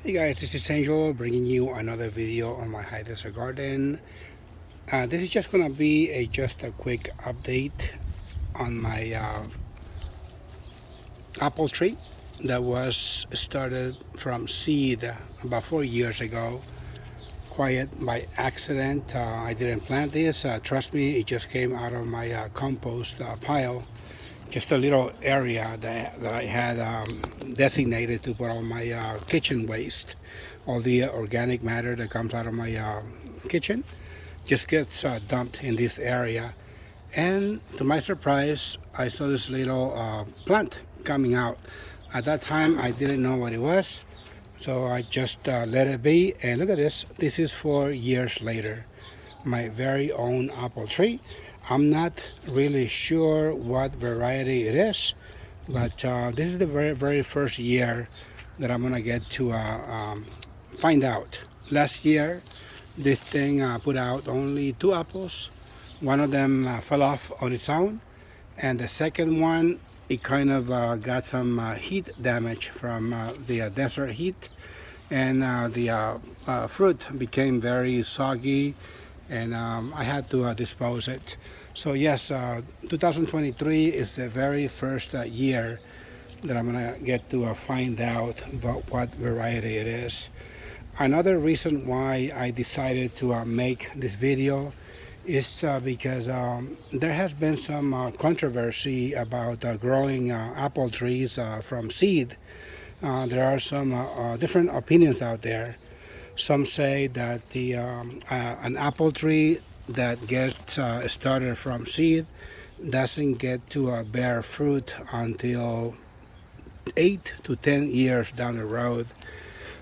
Hey guys, this is Angel bringing you another video on my high desert garden. This is just gonna be just a quick update on my apple tree that was started from seed about 4 years ago. Quiet by accident. I didn't plant this. Trust me, it just came out of my compost pile. Just a little area that I had designated to put all my kitchen waste. All the organic matter that comes out of my kitchen just gets dumped in this area. And to my surprise, I saw this little plant coming out. At that time, I didn't know what it was, so I just let it be. And look at this. This is 4 years later. My very own apple tree. I'm not really sure what variety it is, but this is the very first year that I'm gonna get to find out. Last year, this thing put out only 2 apples. One of them fell off on its own, and the second one, it kind of got some heat damage from the desert heat, and the fruit became very soggy, and I had to dispose it. So yes, 2023 is the very first year that I'm gonna get to find out about what variety it is. Another reason why I decided to make this video is because there has been some controversy about growing apple trees from seed. There are some different opinions out there. Some say that an apple tree that gets started from seed doesn't get to bear fruit until 8 to 10 years down the road.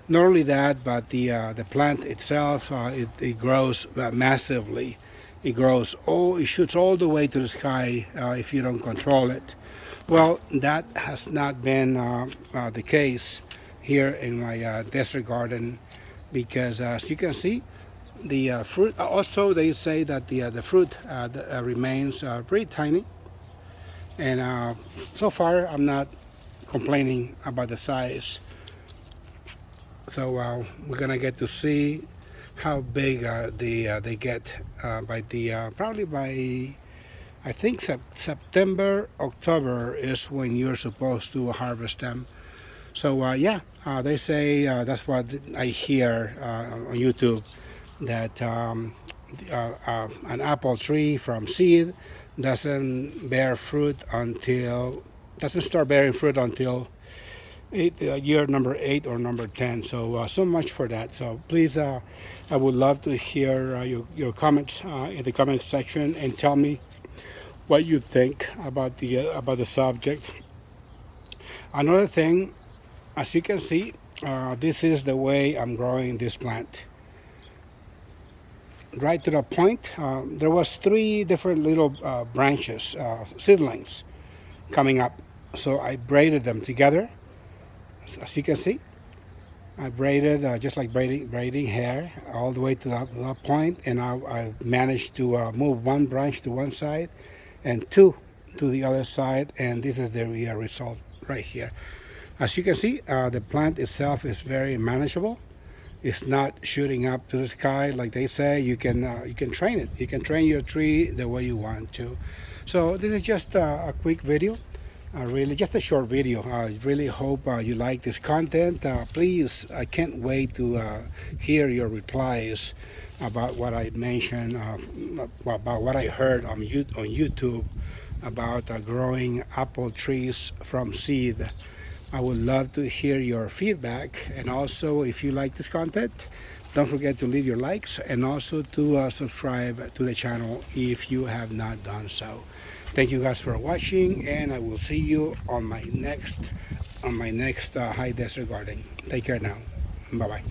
Not only that, but the plant itself it grows massively. It grows it shoots all the way to the sky if you don't control it. Well, that has not been the case here in my desert garden, because as you can see, the fruit. Also, they say that the fruit remains pretty tiny, and so far I'm not complaining about the size. So we're gonna get to see how big they get by probably by, I think, September, October is when you're supposed to harvest them. So yeah, they say that's what I hear on YouTube, that an apple tree from seed doesn't start bearing fruit until year number 8 or number 10. So much for that. So please, I would love to hear your comments in the comment section, and tell me what you think about the subject. Another thing, as you can see, this is the way I'm growing this plant. Right to the point, there was 3 different little branches, seedlings, coming up. So I braided them together. As you can see, I braided just like braiding hair all the way to that point, and I managed to move 1 branch to one side and 2 to the other side, and this is the result right here. As you can see, the plant itself is very manageable. It's not shooting up to the sky like they say. You can train it. You can train your tree the way you want to. So this is just a quick video. Really just a short video. I really hope you like this content. Please, I can't wait to hear your replies about what I mentioned, about what I heard on YouTube about growing apple trees from seed. I would love to hear your feedback, and also if you like this content, don't forget to leave your likes, and also to subscribe to the channel if you have not done so. Thank you guys for watching, and I will see you on my next high desert garden. Take care now. Bye bye.